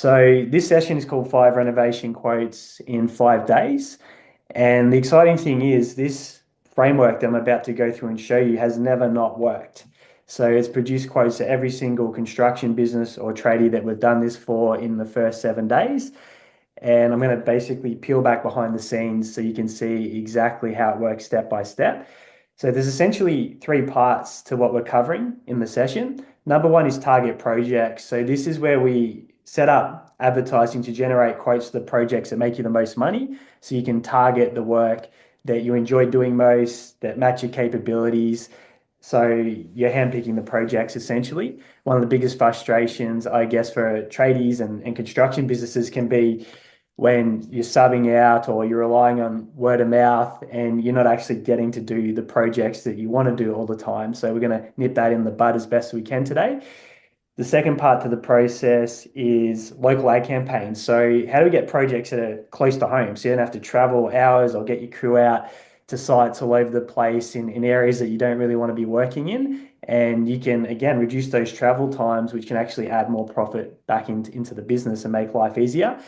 So this session is called 5 renovation quotes in 5 days. And the exciting thing is this framework that I'm about to go through and show you has never not worked. So it's produced quotes to every single construction business or tradie that we've done this for in the first 7 days. And I'm going to basically peel back behind the scenes so you can see exactly how it works step by step. So there's essentially three parts to what we're covering in the session. Number one is target projects. So this is where we set up advertising to generate quotes to the projects that make you the most money. So you can target the work that you enjoy doing most, that match your capabilities. So you're handpicking the projects essentially. One of the biggest frustrations, I guess, for tradies and construction businesses can be when you're subbing out or you're relying on word of mouth and you're not actually getting to do the projects that you want to do all the time. So we're going to nip that in the bud as best we can today. The second part to the process is local ad campaigns. So how do we get projects that are close to home? So you don't have to travel hours or get your crew out to sites all over the place in areas that you don't really want to be working in. And you can, again, reduce those travel times, which can actually add more profit back into the business and make life easier.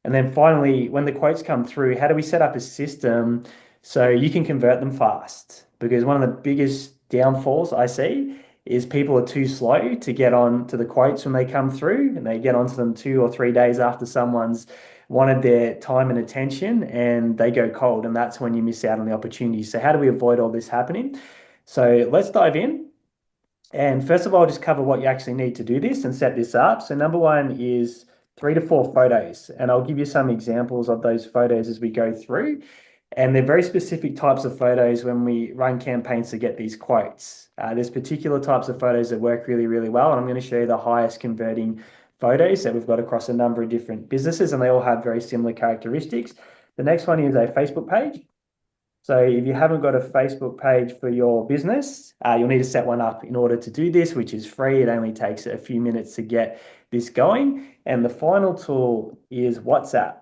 And then finally, when the quotes come through, how do we set up a system so you can convert them fast? Because one of the biggest downfalls I see is people are too slow to get on to the quotes when they come through, and they get onto them 2 or 3 days after someone's wanted their time and attention, and they go cold, and that's when you miss out on the opportunity. So how do we avoid all this happening? So let's dive in. And first of all, I'll just cover what you actually need to do this and set this up. So number one is 3 to 4 photos, and I'll give you some examples of those photos as we go through. And they're very specific types of photos when we run campaigns to get these quotes. There's particular types of photos that work really, really well, and I'm going to show you the highest converting photos that we've got across a number of different businesses, and they all have very similar characteristics. The next one is a Facebook page. So if you haven't got a Facebook page for your business, you'll need to set one up in order to do this, which is free. It only takes a few minutes to get this going. And the final tool is WhatsApp.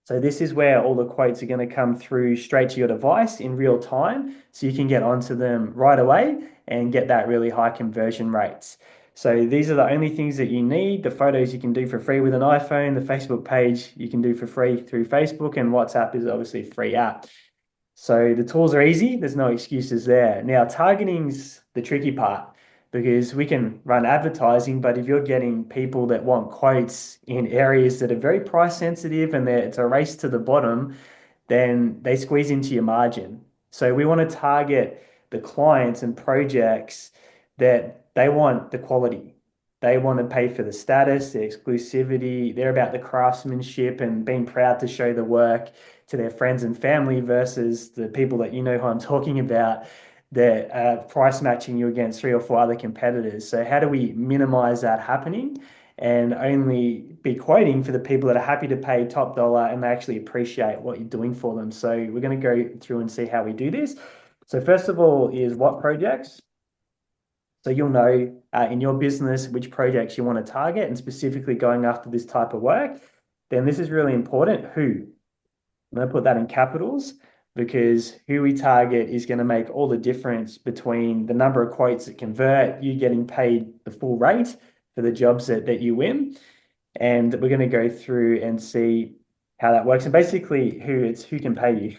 So this is where all the quotes are going to come through straight to your device in real time. So you can get onto them right away and get that really high conversion rates. So these are the only things that you need. The photos you can do for free with an iPhone, the Facebook page you can do for free through Facebook, and WhatsApp is obviously a free app. So the tools are easy. There's no excuses there. Now, targeting's the tricky part because we can run advertising, but if you're getting people that want quotes in areas that are very price sensitive and it's a race to the bottom, then they squeeze into your margin. So we want to target the clients and projects that they want the quality. They want to pay for the status, the exclusivity. They're about the craftsmanship and being proud to show the work to their friends and family versus the people that you know who I'm talking about that are price matching you against 3 or 4 other competitors. So how do we minimize that happening and only be quoting for the people that are happy to pay top dollar and they actually appreciate what you're doing for them? So we're going to go through and see how we do this. So first of all is what projects. So you'll know in your business which projects you want to target and specifically going after this type of work. Then this is really important. Who? I'm going to put that in capitals because who we target is going to make all the difference between the number of quotes that convert, you getting paid the full rate for the jobs that you win. And we're going to go through and see how that works. And basically who can pay you.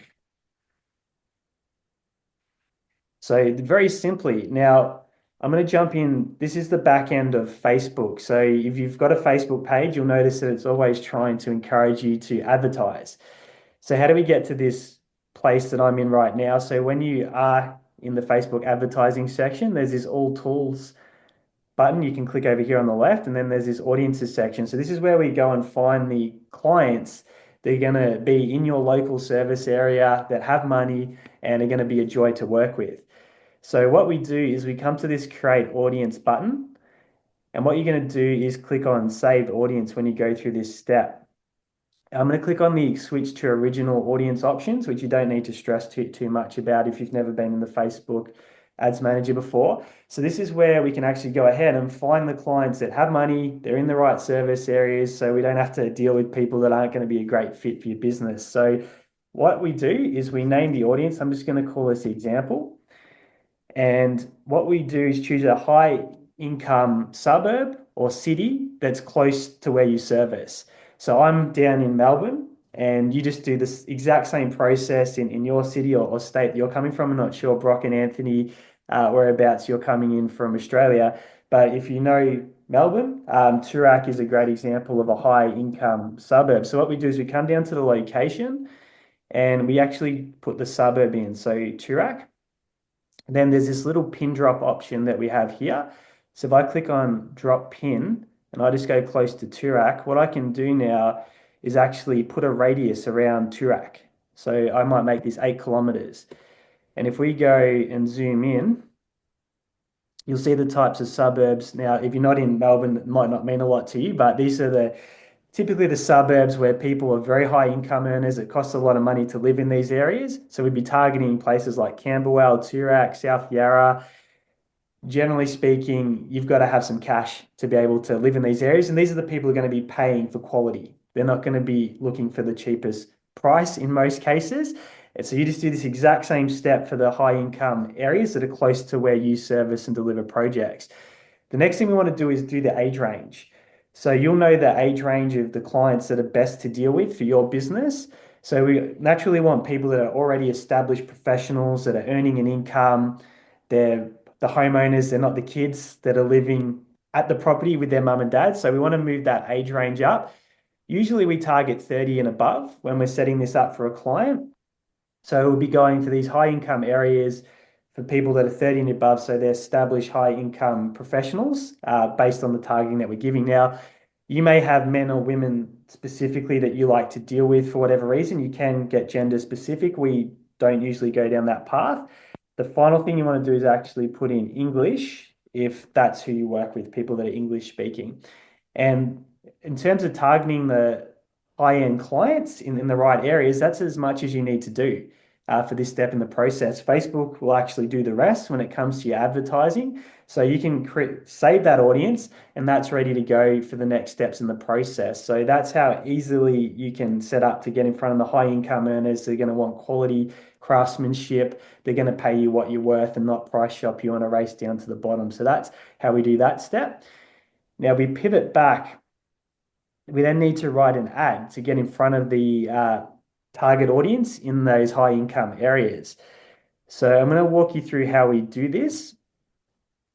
So very simply, now I'm going to jump in. This is the back end of Facebook. So if you've got a Facebook page, you'll notice that it's always trying to encourage you to advertise. So how do we get to this place that I'm in right now? So when you are in the Facebook advertising section, there's this all tools button. You can click over here on the left, and then there's this audiences section. So this is where we go and find the clients that are going to be in your local service area that have money and are going to be a joy to work with. So what we do is we come to this create audience button, and what you're going to do is click on save audience when you go through this step. I'm going to click on the switch to original audience options, which you don't need to stress too much about if you've never been in the Facebook Ads Manager before. So this is where we can actually go ahead and find the clients that have money, they're in the right service areas, so we don't have to deal with people that aren't going to be a great fit for your business. So what we do is we name the audience. I'm just going to call this example. And what we do is choose a high income suburb or city that's close to where you service. So I'm down in Melbourne, and you just do this exact same process in your city or state that you're coming from. I'm not sure, Brock and Anthony, whereabouts you're coming in from Australia. But if you know Melbourne, Toorak is a great example of a high income suburb. So what we do is we come down to the location and we actually put the suburb in. So Toorak. Then there's this little pin drop option that we have here. So if I click on drop pin and I just go close to Toorak, what I can do now is actually put a radius around Toorak. So I might make this 8 kilometers. And if we go and zoom in, you'll see the types of suburbs. Now, if you're not in Melbourne, it might not mean a lot to you, but these are typically the suburbs where people are very high income earners. It costs a lot of money to live in these areas. So we'd be targeting places like Camberwell, Toorak, South Yarra. Generally speaking, you've got to have some cash to be able to live in these areas. And these are the people who are going to be paying for quality. They're not going to be looking for the cheapest price in most cases. And so you just do this exact same step for the high income areas that are close to where you service and deliver projects. The next thing we want to do is do the age range. So you'll know the age range of the clients that are best to deal with for your business. So we naturally want people that are already established professionals that are earning an income. They're the homeowners, they're not the kids that are living at the property with their mum and dad. So we want to move that age range up. Usually we target 30 and above when we're setting this up for a client. So we'll be going for these high income areas for people that are 30 and above. So they're established high income professionals based on the targeting that we're giving. Now, you may have men or women specifically that you like to deal with for whatever reason. You can get gender specific. We don't usually go down that path. The final thing you want to do is actually put in English if that's who you work with, people that are English speaking. And in terms of targeting the high-end clients in the right areas, that's as much as you need to do for this step in the process. Facebook will actually do the rest when it comes to your advertising. So you can save that audience and that's ready to go for the next steps in the process. So that's how easily you can set up to get in front of the high income earners. They're going to want quality craftsmanship. They're going to pay you what you're worth and not price shop you on a race down to the bottom. So that's how we do that step. Now we pivot back. We then need to write an ad to get in front of the target audience in those high income areas. So I'm going to walk you through how we do this.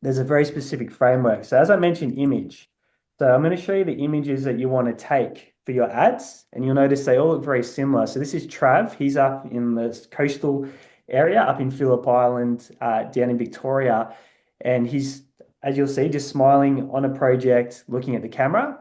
There's a very specific framework. So as I mentioned, image. So I'm going to show you the images that you want to take for your ads, and you'll notice they all look very similar. So this is Trav. He's up in the coastal area, up in Phillip Island, down in Victoria. And he's, as you'll see, just smiling on a project, looking at the camera.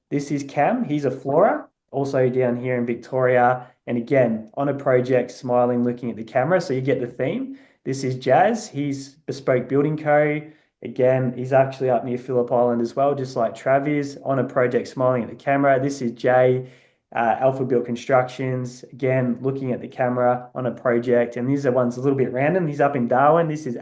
This is Cam. He's a floorer, also down here in Victoria. And again, on a project, smiling, looking at the camera. So you get the theme. This is Jazz. He's Bespoke Building Co. Again, he's actually up near Phillip Island as well, just like Trav is, on a project, smiling at the camera. This is Jay, Alpha Built Constructions. Again, looking at the camera on a project. And these are ones a little bit random. He's up in Darwin. This is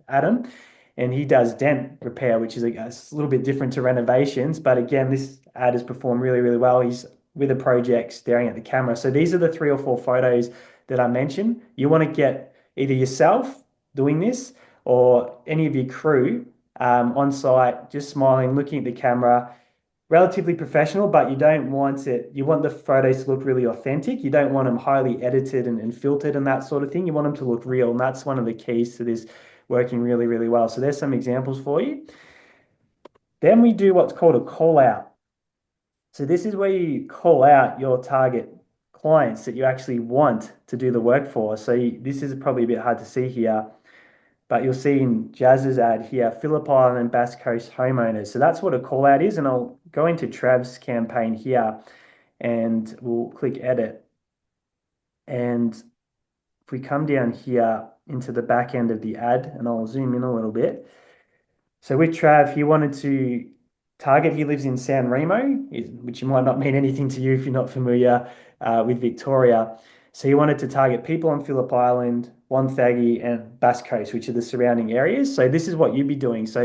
Adam. And he does dent repair, which is a little bit different to renovations. But again, this ad has performed really, really well. He's with a project staring at the camera. So these are the 3 or 4 photos that I mentioned. You want to get either yourself doing this or any of your crew on site, just smiling, looking at the camera, relatively professional, but you don't want it. You want the photos to look really authentic. You don't want them highly edited and filtered and that sort of thing. You want them to look real. And that's one of the keys to this working really, really well. So there's some examples for you. Then we do what's called a call out. So this is where you call out your target clients that you actually want to do the work for. So this is probably a bit hard to see here, but you'll see in Jazz's ad here, Phillip Island and Bass Coast homeowners. So that's what a call out is. And I'll go into Trav's campaign here and we'll click edit. And if we come down here into the back end of the ad, and I'll zoom in a little bit. So with Trav, he wanted to target, he lives in San Remo, which might not mean anything to you if you're not familiar with Victoria. So he wanted to target people on Phillip Island, Wonthaggi and Bass Coast, which are the surrounding areas. So this is what you'd be doing. So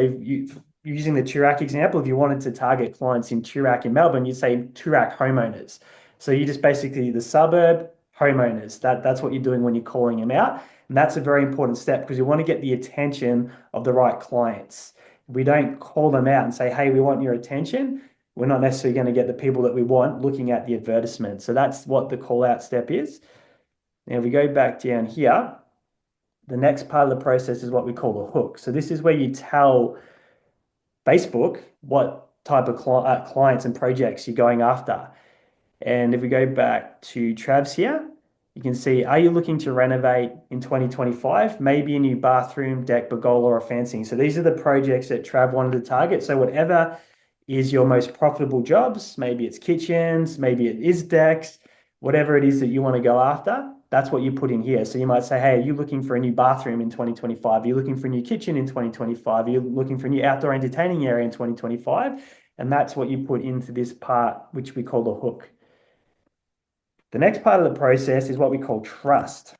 using the Toorak example, if you wanted to target clients in Toorak in Melbourne, you'd say Toorak homeowners. So you just basically the suburb homeowners. That's what you're doing when you're calling them out. And that's a very important step because you want to get the attention of the right clients. we don't call them out and say, hey, we want your attention, we're not necessarily going to get the people that we want looking at the advertisement. So that's what the call out step is. Now, if we go back down here, the next part of the process is what we call the hook. So this is where you tell Facebook what type of clients and projects you're going after. And if we go back to Trav's here, you can see, are you looking to renovate in 2025? Maybe a new bathroom, deck, pergola, or fencing. So these are the projects that Trav wanted to target. So whatever is your most profitable jobs, maybe it's kitchens, maybe it is decks, whatever it is that you want to go after, that's what you put in here. So you might say, hey, are you looking for a new bathroom in 2025? Are you looking for a new kitchen in 2025? Are you looking for a new outdoor entertaining area in 2025? And that's what you put into this part, which we call the hook. The next part of the process is what we call trust.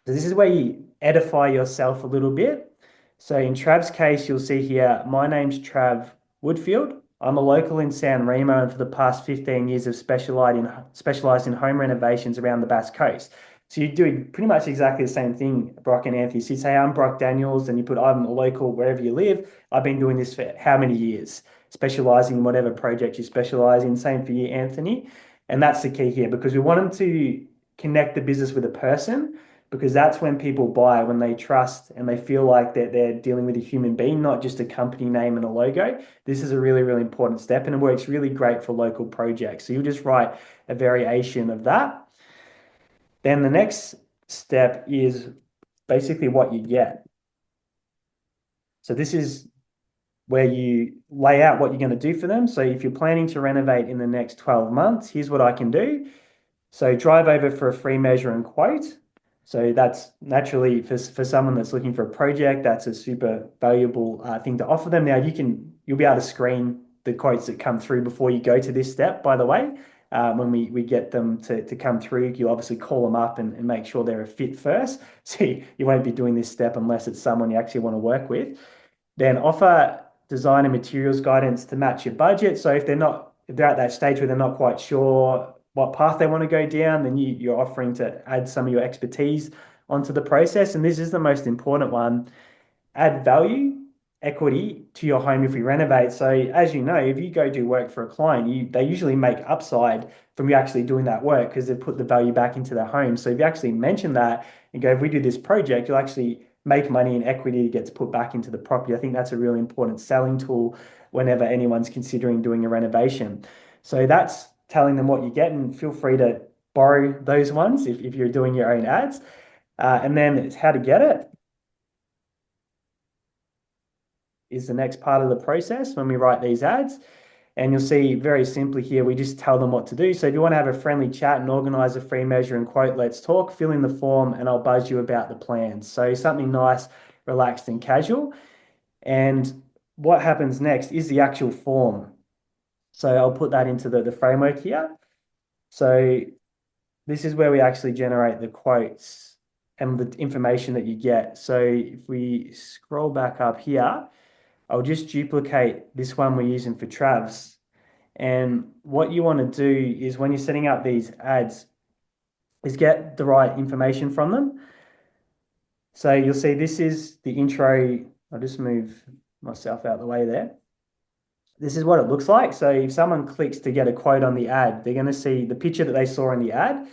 So this is where you edify yourself a little bit. So in Trav's case, you'll see here, my name's Trav Woodfield. I'm a local in San Remo, and for the past 15 years have specialized in home renovations around the Bass Coast. So you're doing pretty much exactly the same thing, Brock and Anthony. So you say, I'm Brock Daniels, and you put, I'm a local wherever you live. I've been doing this for how many years? Specializing in whatever project you specialize in. Same for you, Anthony. And that's the key here, because we want them to connect the business with a person, because that's when people buy, when they trust and they feel like that they're dealing with a human being, not just a company name and a logo. This is a really, really important step, and it works really great for local projects. So you'll just write a variation of that. Then the next step is basically what you get. So this is where you lay out what you're going to do for them. So if you're planning to renovate in the next 12 months, here's what I can do. So drive over for a free measure and quote. So that's naturally for someone that's looking for a project, that's a super valuable thing to offer them. Now you'll be able to screen the quotes that come through before you go to this step, by the way. When we get them to come through, you obviously call them up and make sure they're a fit first. So you won't be doing this step unless it's someone you actually want to work with. Then offer design and materials guidance to match your budget. So if they're at that stage where they're not quite sure what path they want to go down, then you're offering to add some of your expertise onto the process. And this is the most important one. Add value, equity to your home if we renovate. So as you know, if you go do work for a client, they usually make upside from you actually doing that work because they put the value back into their home. So if you actually mention that and go, if we do this project, you'll actually make money and equity gets put back into the property. I think that's a really important selling tool whenever anyone's considering doing a renovation. So that's telling them what you get, and feel free to borrow those ones if you're doing your own ads. And then it's how to get it is the next part of the process when we write these ads. And you'll see very simply here, we just tell them what to do. So if you want to have a friendly chat and organize a free measure and quote, let's talk, fill in the form and I'll buzz you about the plans. So something nice, relaxed and casual. And what happens next is the actual form. So I'll put that into the framework here. So this is where we actually generate the quotes and the information that you get. So if we scroll back up here, I'll just duplicate this one we're using for Trav's. And what you want to do is when you're setting up these ads is get the right information from them. So you'll see this is the intro. I'll just move myself out of the way there. This is what it looks like. So if someone clicks to get a quote on the ad, they're going to see the picture that they saw in the ad.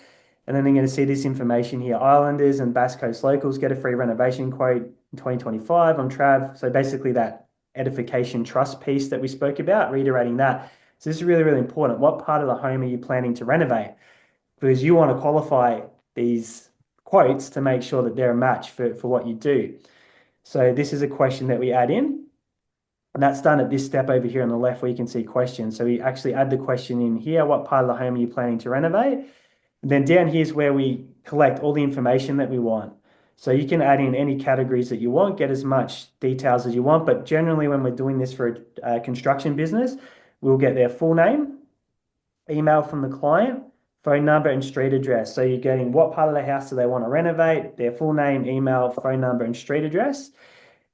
And then they're going to see this information here. Islanders and Bass Coast locals get a free renovation quote in 2025 on Trav. So basically that edification trust piece that we spoke about, reiterating that. So this is really, really important. What part of the home are you planning to renovate? Because you want to qualify these quotes to make sure that they're a match for what you do. So this is a question that we add in. And that's done at this step over here on the left where you can see questions. So we actually add the question in here. What part of the home are you planning to renovate? And then down here is where we collect all the information that we want. So you can add in any categories that you want, get as much details as you want. But generally, when we're doing this for a construction business, we'll get their full name, email from the client, phone number, and street address. So you're getting what part of the house do they want to renovate, their full name, email, phone number, and street address.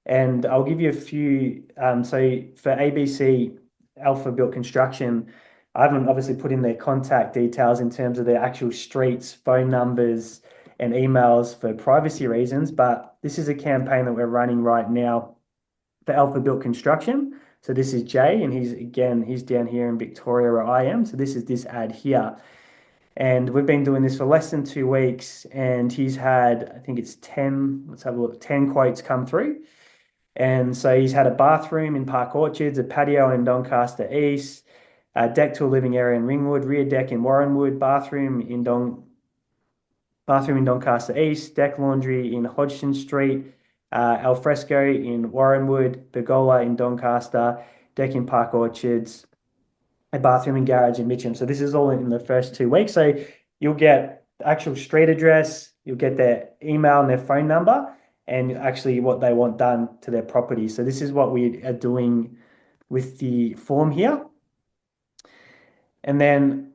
And I'll give you a few. So for ABC Alpha Built Construction, I haven't obviously put in their contact details in terms of their actual streets, phone numbers, and emails for privacy reasons. But this is a campaign that we're running right now for Alpha Built Construction. So this is Jay, and he's down here in Victoria where I am. So this is this ad here. And we've been doing this for less than 2 weeks, and he's had, I think it's 10, let's have a look, 10 quotes come through. And so he's had a bathroom in Park Orchards, a patio in Doncaster East, a deck to a living area in Ringwood, rear deck in Warrenwood, bathroom in Doncaster East, deck laundry in Hodgson Street, alfresco in Warrenwood, pergola in Doncaster, deck in Park Orchards, a bathroom and garage in Mitcham. So this is all in the first 2 weeks. So you'll get the actual street address, you'll get their email and their phone number, and actually what they want done to their property. So this is what we are doing with the form here. And then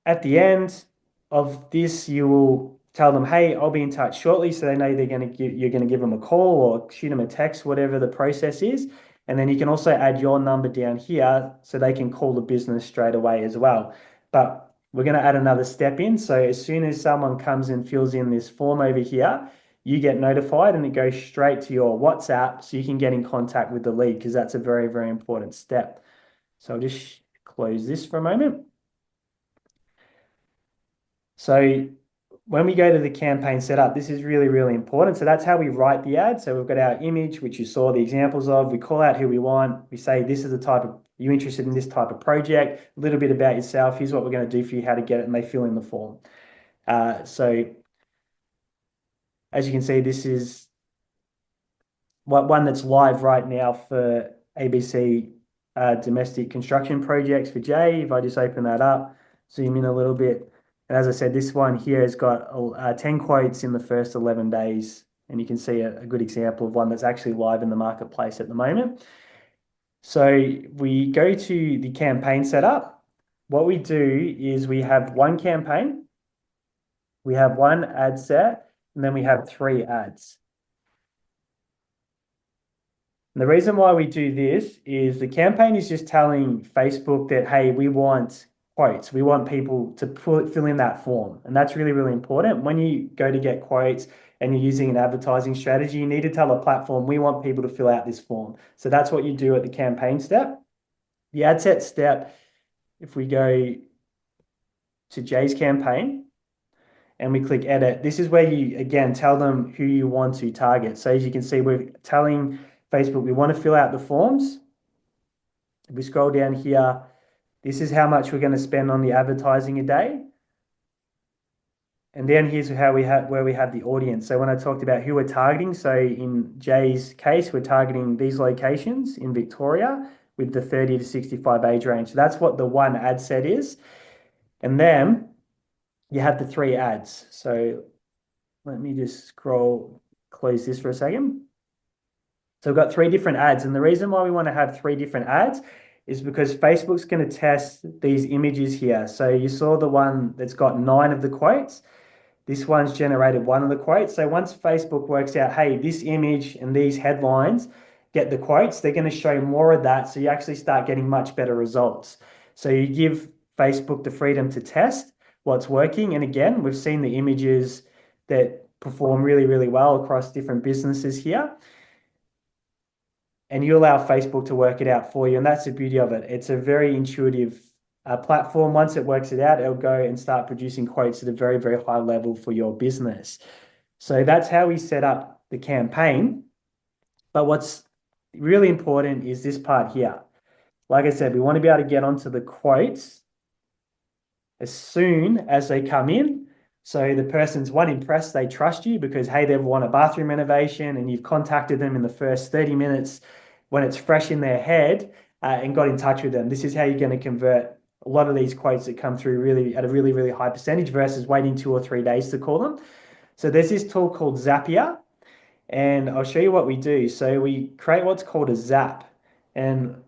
at the end of this, you will tell them, hey, I'll be in touch shortly. So they know you're going to give them a call or shoot them a text, whatever the process is. And then you can also add your number down here so they can call the business straight away as well. But we're going to add another step in. So as soon as someone comes and fills in this form over here, you get notified and it goes straight to your WhatsApp so you can get in contact with the lead, because that's a very, very important step. So I'll just close this for a moment. So when we go to the campaign setup, this is really, really important. So that's how we write the ad. So we've got our image, which you saw the examples of. We call out who we want. We say, this is the type of, you're interested in this type of project, a little bit about yourself. Here's what we're going to do for you, how to get it, and they fill in the form. So as you can see, this is one that's live right now for ABC domestic construction projects for Jay. If I just open that up, zoom in a little bit. And as I said, this one here has got 10 quotes in the first 11 days. And you can see a good example of one that's actually live in the marketplace at the moment. So we go to the campaign setup. What we do is we have one campaign, we have one ad set, and then we have 3 ads. And the reason why we do this is the campaign is just telling Facebook that, hey, we want quotes. We want people to fill in that form. And that's really, really important. When you go to get quotes and you're using an advertising strategy, you need to tell a platform, we want people to fill out this form. So that's what you do at the campaign step. The ad set step, if we go to Jay's campaign and we click edit, this is where you, again, tell them who you want to target. So as you can see, we're telling Facebook we want to fill out the forms. If we scroll down here, this is how much we're going to spend on the advertising a day. And then here's how where we have the audience. So when I talked about who we're targeting, so in Jay's case, we're targeting these locations in Victoria with the 30 to 65 age range. So that's what the one ad set is. And then you have the 3 ads. So let me just close this for a second. So we've got 3 different ads. And the reason why we want to have 3 different ads is because Facebook's going to test these images here. So you saw the one that's got 9 of the quotes. This one's generated 1 of the quotes. So once Facebook works out, hey, this image and these headlines get the quotes, they're going to show more of that. So you actually start getting much better results. So you give Facebook the freedom to test what's working. And again, we've seen the images that perform really, really well across different businesses here. And you allow Facebook to work it out for you. And that's the beauty of it. It's a very intuitive platform. Once it works it out, it'll go and start producing quotes at a very, very high level for your business. So that's how we set up the campaign. But what's really important is this part here. Like I said, we want to be able to get onto the quotes as soon as they come in. So the person's impressed, they trust you because, hey, they want a bathroom renovation and you've contacted them in the first 30 minutes when it's fresh in their head and got in touch with them. This is how you're going to convert a lot of these quotes that come through really at a really, really high percentage versus waiting 2 or 3 days to call them. So there's this tool called Zapier, and I'll show you what we do. So we create what's called a zap. And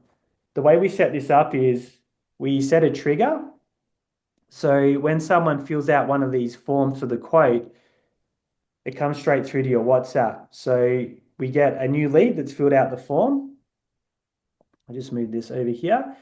the way we set this up is we set a trigger. So when someone fills out one of these forms for the quote, it comes straight through to your WhatsApp. So we get a new lead that's filled out the form. I'll just move this over here.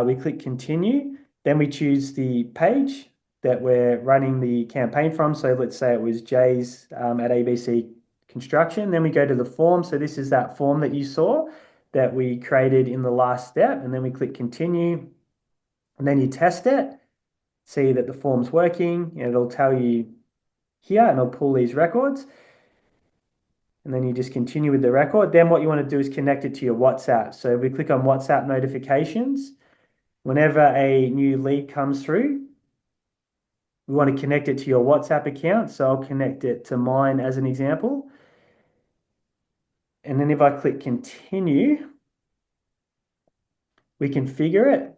We click continue. Then we choose the page that we're running the campaign from. So let's say it was Jay's at ABC construction. Then we go to the form. So this is that form that you saw that we created in the last step. And then we click continue. And then you test it, see that the form's working. It'll tell you here and it'll pull these records. And then you just continue with the record. Then what you want to do is connect it to your WhatsApp. So if we click on WhatsApp notifications, whenever a new lead comes through, we want to connect it to your WhatsApp account. So I'll connect it to mine as an example. And then if I click continue, we configure it.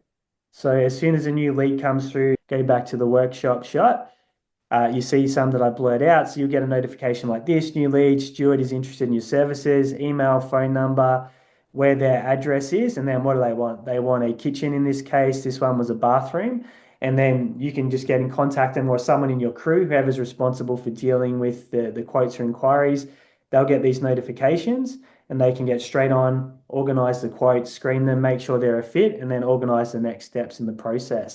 So as soon as a new lead comes through, go back to the workshop shot. You see some that I blurred out, so you'll get a notification like this: new lead, Stuart is interested in your services, email, phone number, where their address is, and then what do they want? They want a kitchen in this case. This one was a bathroom. And then you can just get in contact them, or someone in your crew, whoever's responsible for dealing with the quotes or inquiries, they'll get these notifications and they can get straight on, organize the quotes, screen them, make sure they're a fit, and then organize the next steps in the process.